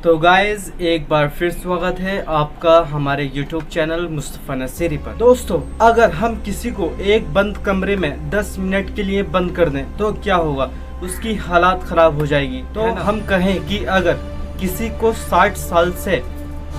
तो गाइज एक बार फिर स्वागत है आपका हमारे YouTube चैनल मुस्तफा नसीरी पर। दोस्तों, अगर हम किसी को एक बंद कमरे में 10 मिनट के लिए बंद कर दें तो क्या होगा? उसकी हालात खराब हो जाएगी। तो हम कहें कि अगर किसी को 60 साल से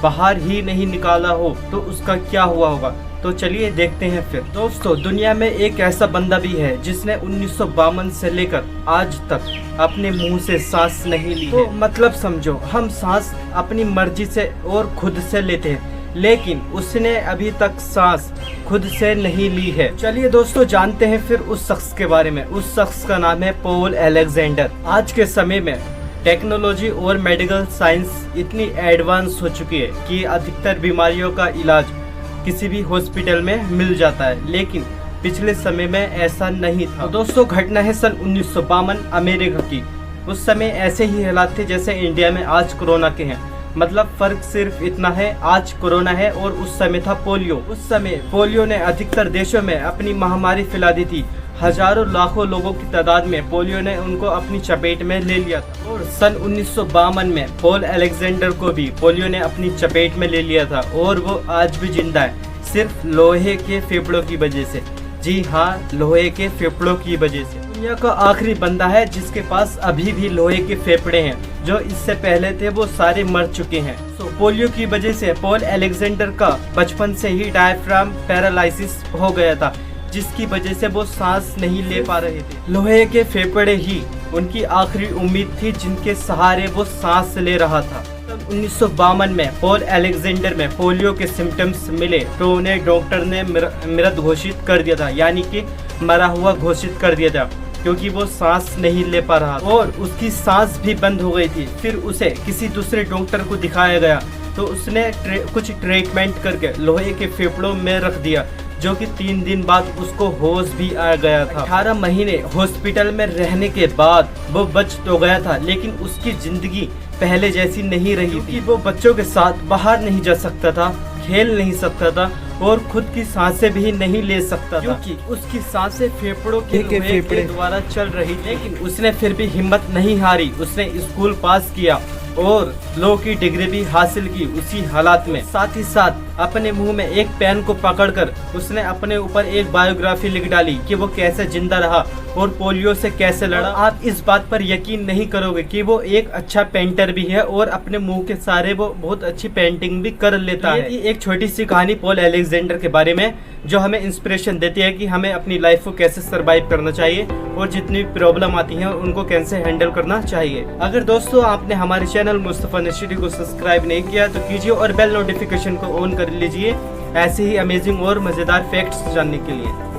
बाहर ही नहीं निकाला हो तो उसका क्या हुआ होगा? तो चलिए देखते हैं फिर। दोस्तों, दुनिया में एक ऐसा बंदा भी है जिसने 1952 से लेकर आज तक अपने मुंह से सांस नहीं ली है। तो मतलब समझो, हम सांस अपनी मर्जी से और खुद से लेते हैं, लेकिन उसने अभी तक सांस खुद से नहीं ली है। चलिए दोस्तों, जानते हैं फिर उस शख्स के बारे में। उस शख्स का नाम है पॉल अलेक्जेंडर। आज के समय में टेक्नोलॉजी और मेडिकल साइंस इतनी एडवांस हो चुकी है कि अधिकतर बीमारियों का इलाज किसी भी हॉस्पिटल में मिल जाता है, लेकिन पिछले समय में ऐसा नहीं था। तो दोस्तों, घटना है सन 1952 अमेरिका की। उस समय ऐसे ही हालात थे जैसे इंडिया में आज कोरोना के हैं। मतलब फर्क सिर्फ इतना है, आज कोरोना है और उस समय था पोलियो। उस समय पोलियो ने अधिकतर देशों में अपनी महामारी फैला दी थी। हजारों लाखों लोगों की तादाद में पोलियो ने उनको अपनी चपेट में ले लिया था। और सन 1952 में पॉल अलेक्जेंडर को भी पोलियो ने अपनी चपेट में ले लिया था और वो आज भी जिंदा है, सिर्फ लोहे के फेफड़ों की वजह से। जी हाँ, लोहे के फेफड़ों की वजह से। दुनिया का आखिरी बंदा है जिसके पास अभी भी लोहे के फेफड़े हैं। जो इससे पहले थे वो सारे मर चुके हैं। तो पोलियो की वजह से पॉल अलेक्जेंडर का बचपन से ही डायफ्राम पैरालिसिस हो गया था, जिसकी वजह से वो सांस नहीं ले पा रहे थे। लोहे के फेफड़े ही उनकी आखिरी उम्मीद थी जिनके सहारे वो सांस ले रहा था। तब 1952 में पॉल अलेक्जेंडर में पोलियो के सिम्टम्स मिले तो उन्हें डॉक्टर ने मृत घोषित कर दिया था, यानी कि मरा हुआ घोषित कर दिया था, क्योंकि वो सांस नहीं ले पा रहा और उसकी सांस भी बंद हो गई थी। फिर उसे किसी दूसरे डॉक्टर को दिखाया गया तो उसने कुछ ट्रीटमेंट करके लोहे के फेफड़ों में रख दिया, जो कि 3 दिन बाद उसको होश भी आ गया था। 18 महीने हॉस्पिटल में रहने के बाद वो बच तो गया था, लेकिन उसकी जिंदगी पहले जैसी नहीं रही थी। वो बच्चों के साथ बाहर नहीं जा सकता था, खेल नहीं सकता था और खुद की सांसें भी नहीं ले सकता था, क्योंकि उसकी सांसें फेफड़ों के द्वारा चल रही। लेकिन उसने फिर भी हिम्मत नहीं हारी। उसने स्कूल पास किया और लॉ की डिग्री भी हासिल की उसी हालात में। साथ ही साथ अपने मुंह में एक पेन को पकड़कर उसने अपने ऊपर एक बायोग्राफी लिख डाली कि वो कैसे जिंदा रहा और पोलियो से कैसे लड़ा। आप इस बात पर यकीन नहीं करोगे कि वो एक अच्छा पेंटर भी है और अपने मुंह के सारे वो बहुत अच्छी पेंटिंग भी कर लेता है। एक छोटी सी कहानी पॉल अलेक्जेंडर के बारे में, जो हमें इंस्पिरेशन देती है कि हमें अपनी लाइफ को कैसे सरवाइव करना चाहिए और जितनी प्रॉब्लम आती हैं उनको कैसे हैंडल करना चाहिए। अगर दोस्तों आपने हमारे चैनल मुस्तफा नसीरी को सब्सक्राइब नहीं किया तो कीजिए और बेल नोटिफिकेशन को ऑन कर लीजिए ऐसे ही अमेजिंग और मजेदार फैक्ट्स जानने के लिए।